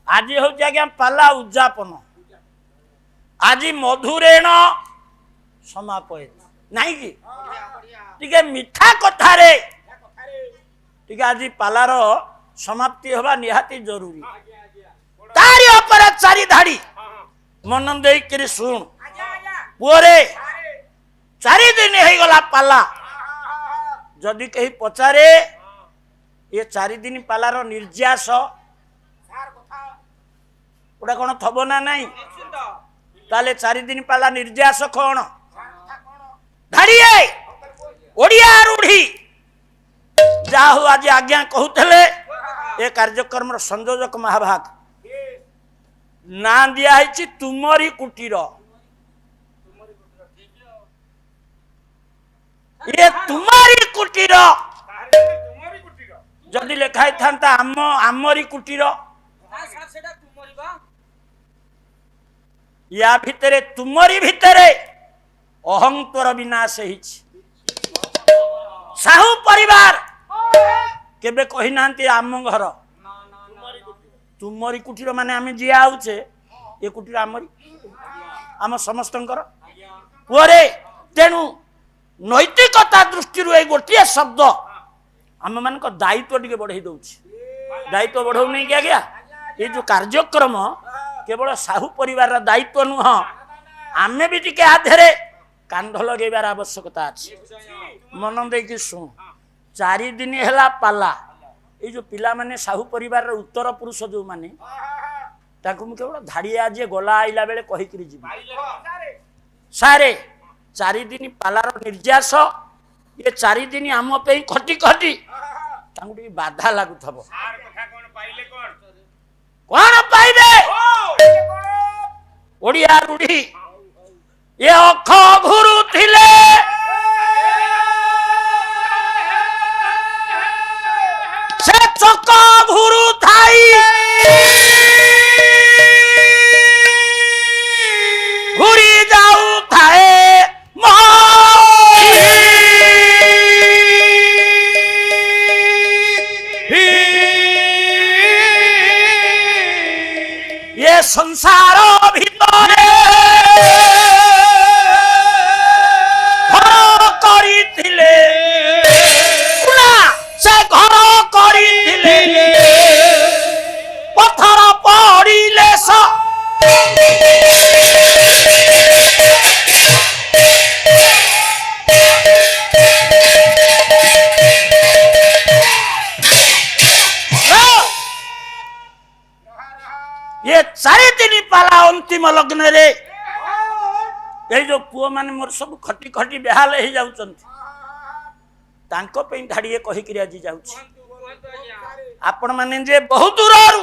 आज हूँ आज्ञा पाला उद्यापन आज मधुरेण समापयत नहीं कि टिके मिठा कथारे टिके आज पालार समाप्ति हवा निहाती जरूरी तारी ऊपर चारि धाड़ी मन देकर शुण पुअरे 4 दिन हो गला पाला जदि कहीं पचारे ये 4 दिन पालार निर्यास गोटा कौन थब ना नहीं ताले 4 दिन पाला निर्यास कौन धाड़िए ओडिया रूढ़ी जाहु आज आज्ञा कहूले ए कार्यक्रम संयोजक महाभाग ना दिखाई तुमरी कुटीर ये तुम्हारी कुटीर जदि लिखाई था आमरी कुटीर या भितरे तुमरी भितरे अहंकार विनाश साहू परिवार केबे कही ना आम घर तुमरी कुटीर माने आम जी आउचे ये कुटीर आमरी आम समस्त पुअरे तेणु नैतिकता दृष्टि गोटे शब्द आम मान दायित्व टे बढ़े दौर दायित्व बढ़ाऊ नहीं कि आज्ञा ये जो कार्यक्रम केवल साहू परिवार दायित्व नुह आमे भी टिके आधे कांध लगेबार आवश्यकता अच्छी मन देकी शुण 4 दिन है पाला ये जो पिला माने साहू परिवार उत्तर पुरुष जो माने केवल धाड़िया आज गला आइला बेले कहीकि जी सारे 4 दिन पालार निर्यास ये 4 दिन आम पे खटी खटी बाधा लगुव कौन पाइबे ओडिया रूढ़ी ये अख घुरु थिले से चक घुरु थाई घुरी जाऊ थाए ये संसार भितरे घर करिथिले से घर करिथिले पत्थर पड़िले ये 4 दिन पाला अंतिम लग्न रे ये जो पुओ माने मोर सब खटी खटी बेहाल हो जाउचंती तांको पे धाड़िए कहीकि आज जाउची आपण माने जे बहुत दूररू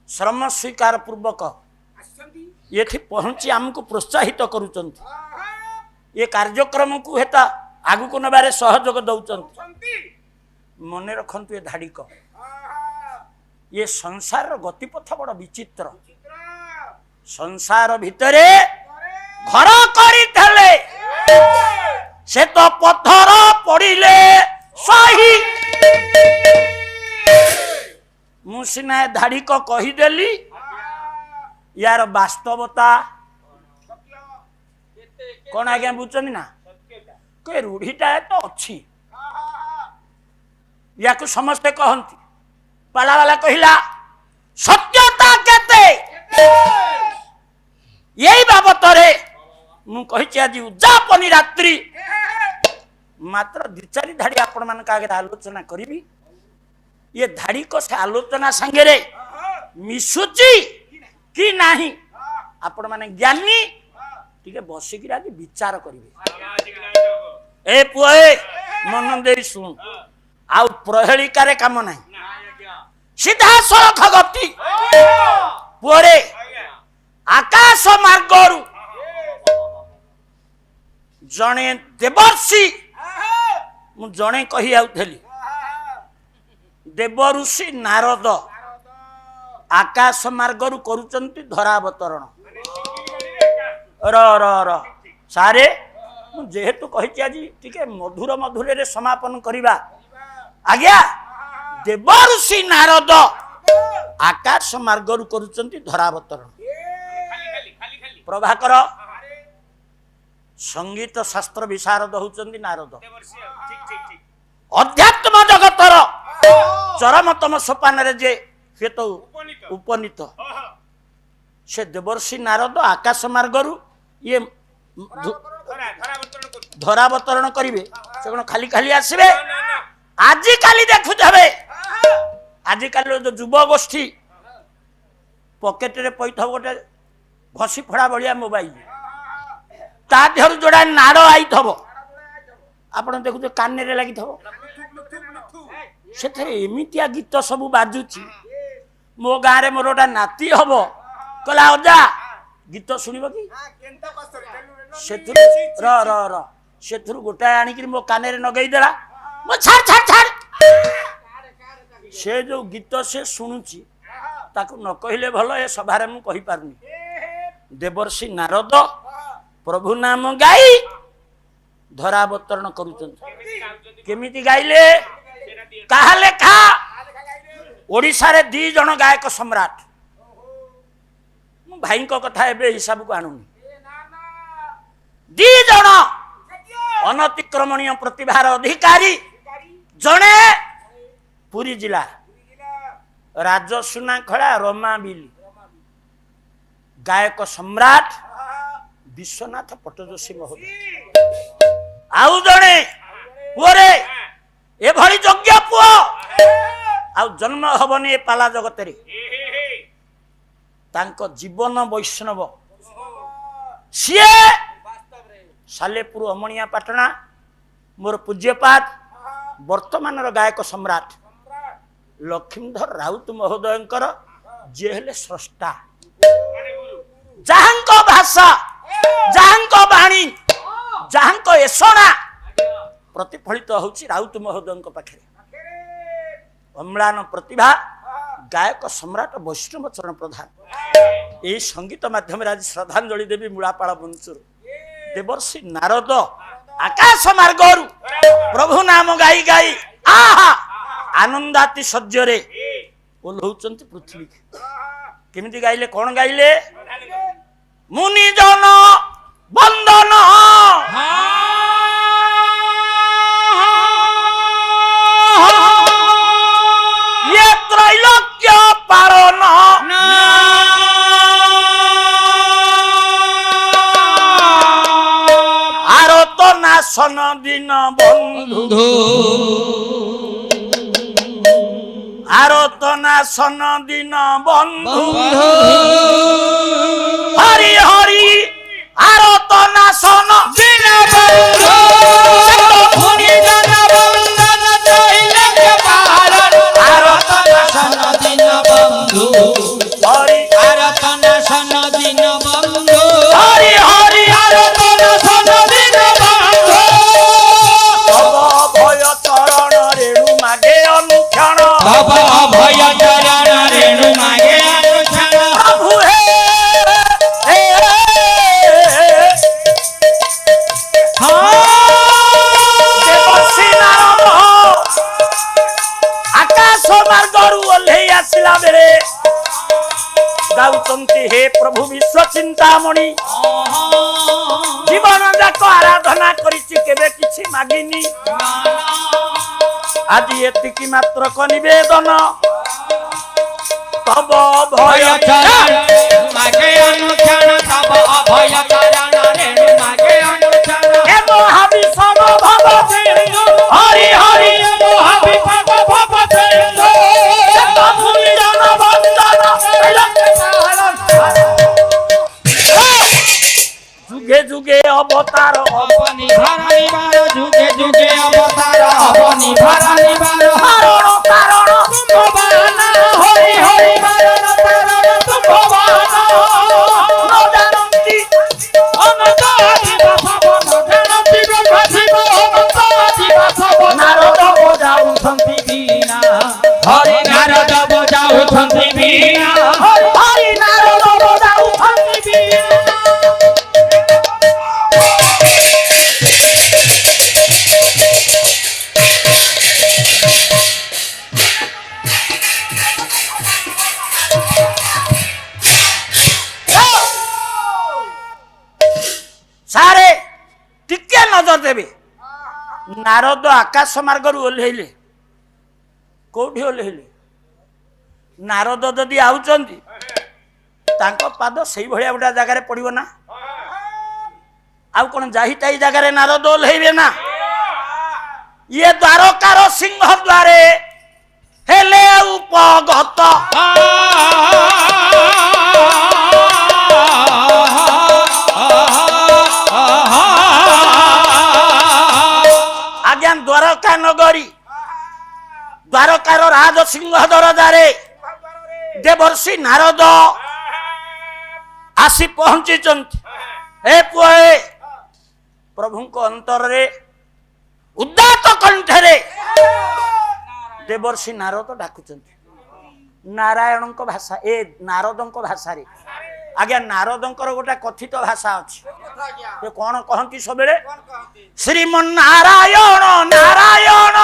श्रम स्वीकार पूर्वक ये पहुंची आमको प्रोत्साहित करुचंती ये कार्यक्रम को हेता आगु को नबारे सहयोग दउचंती मने रखंतु ये धाड़िक ये संसार गतिपथ बड़ विचित्र संसार भितरे घर करिथले से तो पत्थर पड़िले सही मुसिना धाड़ी को कहीदेली यार वास्तवता कौन आज्ञा बुझुचंदी ना के रूढ़ीटा तो अच्छी या समस्ते कहती पाला वाला कहिला सत्यता केते यही बाबत रे मु कहिछि आज उद्यापनी रात्रि मात्र 2-4 धाड़ी आपण मान का आगे आलोचना करी ये धाड़ी को से आलोचना संगे रे मिसुची कि नाही आपण माने ज्ञानी टिके बसिक आज विचार करिवे ए पुए मन दे सुन आउ प्रहेलिका काम नाही सीधा सड़क गति पुअरे आकाश मार्गरु जणे देवर्षि मु जणे कही आउथली देवऋषि नारद आकाश मार्गरु करूचंती धरावतरण र र र सारे जेहेतु कही आज टिके मधुर मधुरे समापन करिबा आज्ञा देवर्षि नारद आकाश मार्गरू करुचंती धरावतरण प्रभाकर संगीत शास्त्र विशारद होचंती नारद अध्यात्म जगतर चरमतम सोपान रे जे से तो उपनीत से देवर्षि नारद आकाश मार्गरू ये धरावतरण करिवे से कोन खाली खाली आसीबे आजि काली देखुथबे आजि काली जो युव गोष्ठी पॉकेट रे पैठ गोटे घसी फड़ा बलिया मोबाइल ता देहरु जोडा नाड़ आई थबो आपण देखु कान रे लागि थबो सेथरे एमितिया गीत सब बाजुची मो गाँ रे मोर गोटा नाती हबो कहला अजा गीत सुनिबो की सेथुरु र र र सेथुरु गोटा आनी कि मो कान रे नगई देला मो छाड़ छाड़ छाड़ से जो गीत से शुणुची ताकू न कहले भल ए सभारे मु कहि पारुनी देवर्षि नारद प्रभु नाम गाई धरावतरण करूचंत केमिति गाइले कहा लेखा ओडिसा रे 2 जण गायक सम्राट मु भाई को कथा एबे हिसाब को आनुनी 2 जण अनतिक्रमणीय प्रतिभार अधिकारी जणे पुरी जिला राजसुना खड़ा रोमा बिली गायक सम्राट विश्वनाथ पट्टजोशी महोदय आउ जणे पुरे ए भली योग्य पुओ आउ जन्म हबनी पाला जगत रे तांको जीवन वैष्णव सिए सालेपुर अमणिया पाटना मोर पूज्यपात वर्तमान गायक सम्राट लक्ष्मीधर राउत महोदयंकर जे हेले स्रष्टा जहांको भाषा जहांको बाणी जहांको एसणा प्रतिफलित होची राउत महोदयंक पाखे अम्लान प्रतिभा गायक सम्राट वैष्णव चरण प्रधान ए संगीत माध्यम आज श्रद्धांजलि देवी मूलापाड़ बंचुर देवर्षि नारद आकाश मार्गरू प्रभु नाम गाई गाई आहा आनंदाति सज्जरे ओल्हौचंती पृथ्वी केमिति गाइले कोन गाइले मुनि जन बंदन ये त्रैलोक्य पालन आरत नाशन दिन बंधु आरत नाशन दिन बंधु हरि हरि आरत नाशन दिन बंधु मुनि जन बंदन त्रैलोक्य पालन आरत नाशन दिन बंधु हरि आरत नाशन दिन बंधु हरि हरि आरत नाशन दिन बंधु तब भय चरण रेणु मागे अनुक्षण तब भय चरण रेणु मागे अनुक्षण प्रभु हे देवर्षि नारद आकाश मार्गरू ओल्हेई आसिला बेले गाउचंती हे प्रभु विश्व चिंतामणि जीवन जाक आराधना करिछि केबे किछि मागिनी आज एतिकी मात्र को निवेदन तब भय चरण मागे अनुक्षण तब भय चरण रेणु मागे अनुक्षण हे महाविष्णु भव हरि हरि महाविष्णु भव मुनि जन बंदन जुगे जुगे अवतार अपनी भरानिबार जुगे जुगे अवतार अपनी भरानिबार हरण कारण तुमबाना हरि हरि हरण कारण तुमबाना न जानन्ति अनंत दिवस न जानन्ति ब्रह्मशिव अनंत दिवस नारद बजाउछन्ति वीणा हरि नारद बजाउछन्ति वीणा हरि नारद बजाउछन्ति वीणा ସାରେ ଟିକେ ନଜର ଦେବେ ନାରଦ ଆକାଶ ମାର୍ଗରୁ ଓହ୍ଲେଇଲେ କୋଉଠି ଓହ୍ଲେଇଲେ ନାରଦ ଯଦି ଆଉଛନ୍ତି ତାଙ୍କ ପାଦ ସେଇଭଳିଆ ଗୋଟେ ଜାଗାରେ ପଡିବ ନା ଆଉ କଣ ଯାହିତାଇ ଜାଗାରେ ନାରଦ ଓହ୍ଲେଇବେ ନା ଇଏ ଦ୍ୱାରକାର ସିଂହ ଦ୍ୱାରେ ହେଲେ ଉପଗତ ଆଜ୍ଞା ଦ୍ୱାରକା ନଗରୀ ଦ୍ୱାରକାର ରାଜ ସିଂହ ଦରଜାରେ ଦେବର୍ଷି ନାରଦ ଆସି ପହଞ୍ଚିଛନ୍ତି ଏ ପୁଅ ପ୍ରଭୁଙ୍କ ଅନ୍ତରରେ ଉଦାତ୍ତ କଣ୍ଠରେ ଦେବର୍ଷି ନାରଦ ଡାକୁଛନ୍ତି ନାରାୟଣଙ୍କ ଭାଷା ଏ ନାରଦଙ୍କ ଭାଷାରେ ଆଜ୍ଞା ନାରଦଙ୍କର ଗୋଟେ କଥିତ ଭାଷା ଅଛି ସେ କଣ କହନ୍ତି ସବୁବେଳେ ଶ୍ରୀମନ୍ନାରାୟଣ ନାରାୟଣ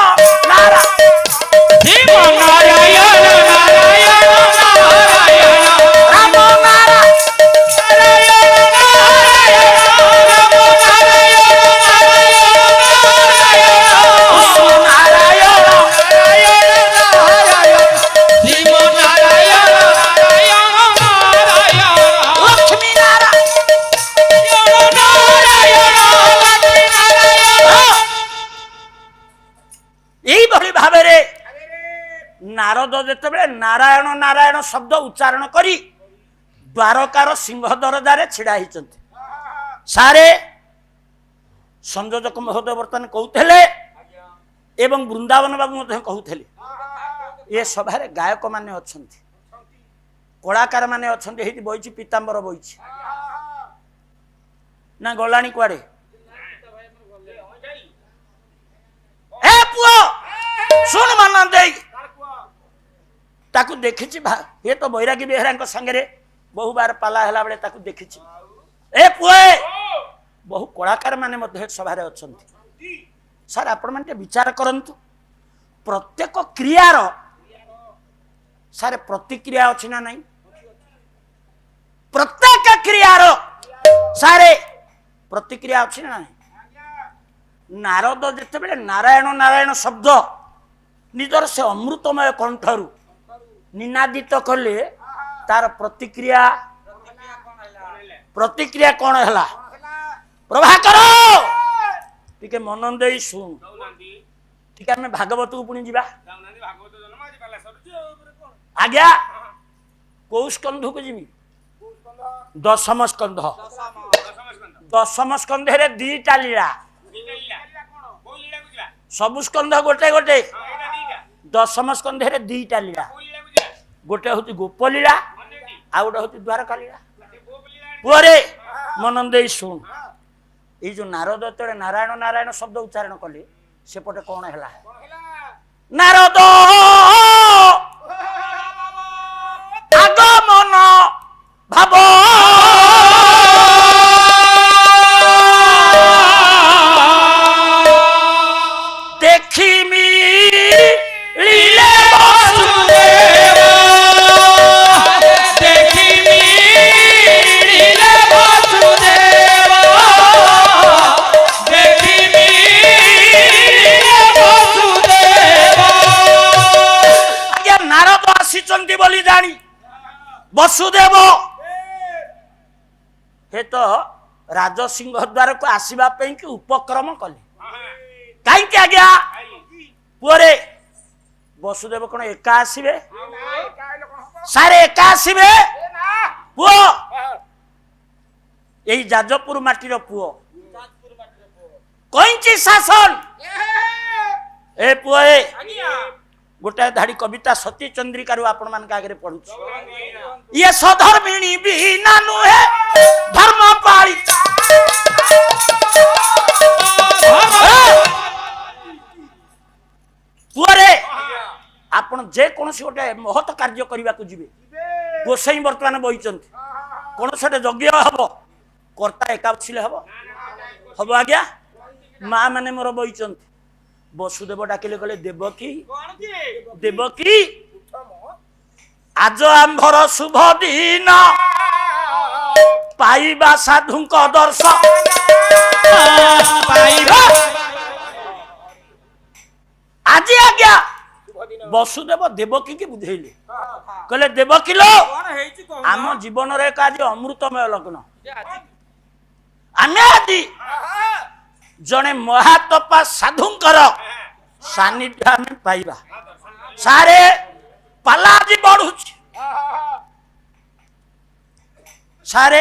এইভাবে ভাবে নারদ যেতবে নারায়ণ নারায়ণ শব্দ উচ্চারণ করি দ্বারকার সিংহ দরজারে ছিড়া হয়েছেন সারে সংযোজক মহোদয় বর্তমান কହୁଥିଲେ এবং বৃন্দাবন বাবু মধ্যে কହୁଥିଲେ এ সভারে গায়ক মানে অছন্তি কলাকার মানে অছন্তি হেতি বইছি পীতাম্বর বইছি না গলানি কুয়াড়ে এ পুଅ শুন ମାନ ଦେଇ ତାକୁ ଦେଖିଛି ଏ ତ ବୈରାଗୀ ବେହେରାଙ୍କ ସାଙ୍ଗରେ ବହୁ ବାର ପାଲା ହେଲା ବେଳେ ତାକୁ ଦେଖିଛି ଏ ପୁଅ ବହୁ କଳାକାର ମାନେ ମଧ୍ୟ ସଭାରେ ଅଛନ୍ତି ସାର୍ ଆପଣ ମାନେ ଟିକେ ବିଚାର କରନ୍ତୁ ପ୍ରତ୍ୟେକ କ୍ରିୟାର ସାର୍ ପ୍ରତିକ୍ରିୟା ଅଛି ନା ନାହିଁ ପ୍ରତ୍ୟେକ କ୍ରିୟାର ସାର୍ ପ୍ରତିକ୍ରିୟା ଅଛି ନା ନାହିଁ ନାରଦ ଯେତେବେଳେ ନାରାୟଣ ନାରାୟଣ ଶବ୍ଦ ନିଜର ସେ ଅମୃତମୟ କଣ୍ଠରୁ ନିନାଦିତ କଲେ ତାର ପ୍ରତିକ୍ରିୟା କଣ ହେଲା ପ୍ରଭାକର ଟିକେ ମନ ଦେଇ ଶୁଣ ଟିକେ ଆମେ ଭାଗବତକୁ ପୁଣି ଯିବା ଆଜ୍ଞା କୋଉ ସ୍କନ୍ଧକୁ ଯିବି ଦଶମ ସ୍କନ୍ଧ ଦଶମ ସ୍କନ୍ଧରେ ଦିଟା ଲୀଳା ସବୁ ସ୍କନ୍ଧ ଗୋଟେ ଗୋଟେ ଦଶମ ସ୍କନ୍ଧରେ ଦିଟା ଲୀଳା ଗୋଟେ ହଉଛି ଗୋପ ଲୀଳା ଆଉ ଗୋଟେ ହଉଛି ଦ୍ୱାରକା ଲୀଳା ପୁଅରେ ମନ ଦେଇ ଶୁଣ ଏଇ ଯୋଉ ନାରଦ ଯେତେବେଳେ ନାରାୟଣ ନାରାୟଣ ଶବ୍ଦ ଉଚ୍ଚାରଣ କଲେ ସେପଟେ କଣ ହେଲା ନାରଦ আগমন ভাব দেখিমি লীলে বসুদেব দেখিমি লীলে বসুদেব দেখিমি লীলে বসুদেব আজ্ঞা নারদ আসিଛନ୍ତି ବୋଲି জানি বসুদেব हे तो राजसिंह द्वार को आसवा कि उपक्रम कले कहीं आज्ञा पुअरे वसुदेव कौन एका आसवे सारे एका आसवे पुओ यही जाजपुर माटीर पुओ कहीं शासन ए पुए गोटे धाड़ी कविता सती चंद्रिका आपण मान आगे पढ़ु ये सधर्मिणी बिना नुहे धर्म पाली पुअरे आपण जे कौन गोटे महत कार्य करने को जी गोसाई बर्तमान बही कौन से यज्ञ हम कर्ता एका बसिले हम हम आज्ञा माँ मैंने मोर बही वसुदेव डाकिले कहले देवकी देवकी आज आंभर शुभ दिन पाइबा साधु दर्शन ବସୁଦେବ ଦେବକୀ କି ବୁଝେଇଲେ କହିଲେ ଦେବକୀ लो ଆମ ଜୀବନରେ ଏକ ଆଜି ଅମୃତମୟ ଲଗ୍ନ ଆମେ ଆଜି ଜଣେ ମହାତପା ସାଧୁଙ୍କର ସାନ୍ନିଧ୍ୟ ଆମେ ପାଇବା ସାରେ ପାଲା ଆଜି ବଢୁଛି ସାରେ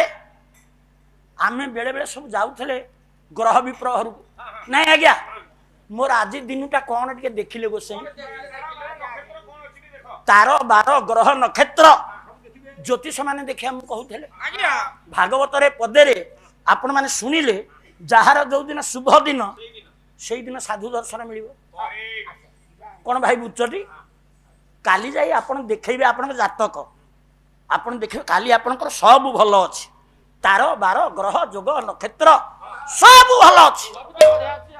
ଆମେ ବେଳେ ବେଳେ ସବୁ ଯାଉଥିଲେ ଗ୍ରହ ବିପ୍ରହରକୁ ନାଇଁ ଆଜ୍ଞା मोर आज दिनटा कौन टे देखिले गोसाई तार बार ग्रह नक्षत्र ज्योतिष माने देखिया हम कहूले भागवत रे पदे आपण माने सुनिले जार जो दिन शुभ दिन से दिन साधु दर्शन मिलिबो कौन भाई बुझटी काली जाई आपण देखैबे आपण जातक आपण देखिबे काली आपणकर सब भल अछि तार बार ग्रह जोग नक्षत्र सब भल अछि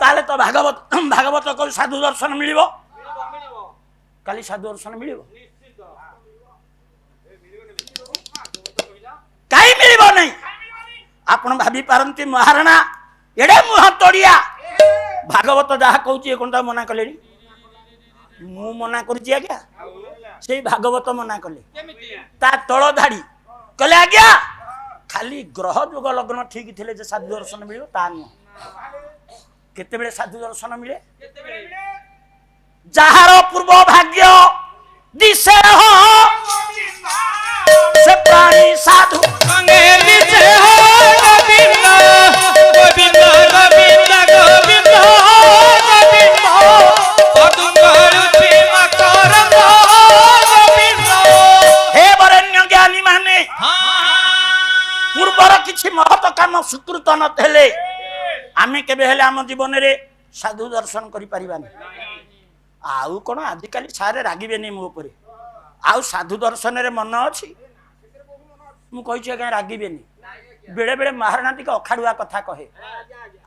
ताले तो भागवत भागवत को साधु दर्शन मिलिबो काली साधु दर्शन मिलिबो काई मिलिबो नहीं आपण भाबी पारंती महाराणा एडे मुह तोड़िया भागवत जहा कहूची ए कोनटा मना कलेनी मु मना करची आज्ञा सेई भागवत मना कले ता तळ धाड़ी कले आज्ञा खाली ग्रह जोग लग्न ठीक थिले जे साधु दर्शन मिलिबो ता न केते बेले साधु दर्शन मिले जहार पूर्व भाग्य दिसे हो से प्राणी साधु संगे दिसे हो गोविंद गोविंद गोविंद गोविंद गोविंद अदुंगरुति मकरंद गोविंद हे वरेण्य ज्ञानी माने पूर्वर किछि महत काम सुकृत न थेले आमे केबे हेले आम जीवन रे साधु दर्शन करि परिबानी आउ कोन आजिकाली सारे रागिबेनी मो ऊपर आउ साधु दर्शन रे मन अछि मु कहि छै के रागिबेनी बेले बेले महाराणा टिक अखाडुआ कथा कहे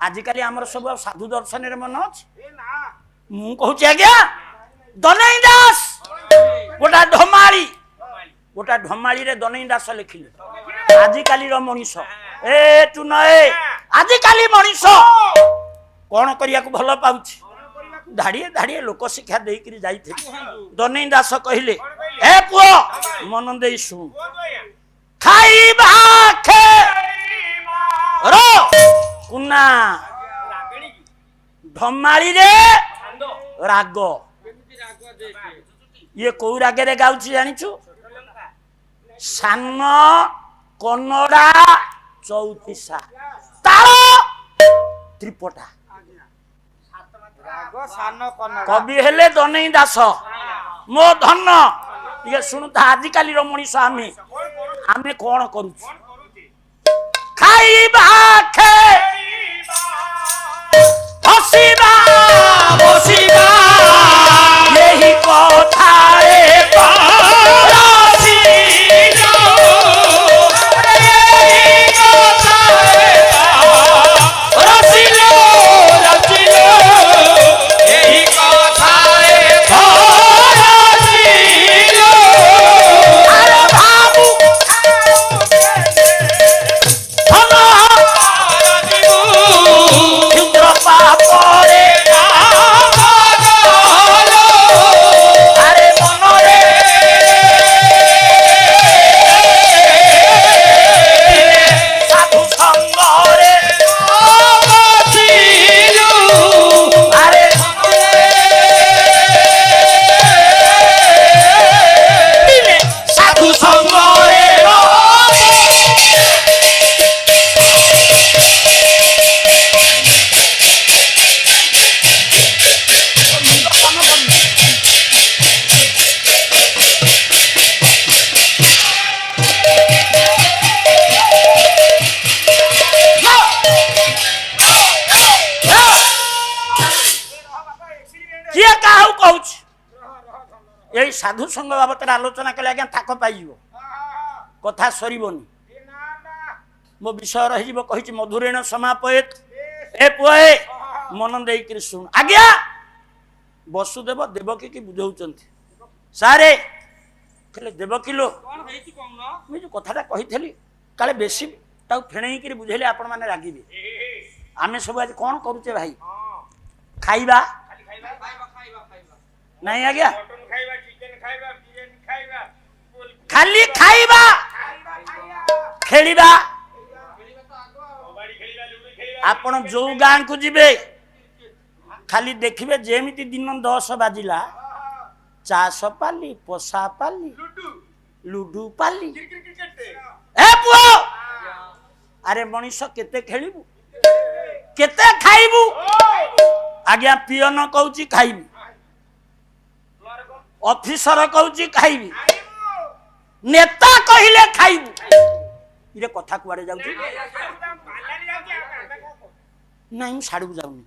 आजिकाली हमर सब साधु दर्शन रे मन अछि मु कहू छै आज्ञा दनई दास गोटा ढमाली रे दनई दास लिखिले आजिकाली रो मनीष ए तू नए आजिकाली मनीष कौन करिया को भल पाउछि धाड़िए धाड़िए लोक शिक्षा देकरी जाइथे दनई दास कहिले ए पुओ मन देई सुन खाइबा खे रो कुना ढमाली रे राग ये को रागे रे गाउछि जानिछु सान कन्नड़ा चौतीसा तार त्रिपटा कवि हेले दनई दास मो धन ये शुणुता आजिकाली मनीष आमे कौन करू खाइबा खे हसीबा बसीबा यही कथा रे साधु संग बाबत आलोचना कले आज्ञा थाक पाई कथा सरीबनी मो विषय रही कही मधुरेण समापयत ए पुए मन देकरी सुन आज्ञा वसुदेव देवकी की बुझाउचंती सारे कहले देवकी लो मुझे कथाटा कही काले बेसी ताऊ फेणई बुझेले आपण माने रागिबे आमे सब आज कौन करूचे भाई खाइबा ନାଇଁ ଆଜ୍ଞା ମଟନ ଖାଇବା, ଚିକେନ ଖାଇବା, ବିରିୟାନୀ ଖାଇବା, ଖାଲି ଖାଇବା ଖେଳିବା। କବାଡି ଖେଳିବା, ଲୁଡୁ ଖେଳିବା। ଆପଣ ଯୋଉ ଗାଁକୁ ଯିବେ ଖାଲି ଦେଖିବେ ଯେମିତି ଦିନ 10 ବାଜିଲା ଚାଷ ପାଲି, ପୋଷା ପାଲି, ଲୁଡୁ ପାଲି। ଏ ପୁଅ ଆରେ ମଣିଷ କେତେ ଖେଳିବୁ, କେତେ ଖାଇବୁ? ଆଜ୍ଞା ପିଅନ କହୁଛି ଖାଇବି, ଅଫିସର କହୁଛି ଖାଇବି, ନେତା କହିଲେ ଖାଇବୁ। ଇରେ କଥା କୁଆଡେ ଯାଉଛି? ନାଇଁ ମୁଁ ସାଡକୁ ଯାଉନି।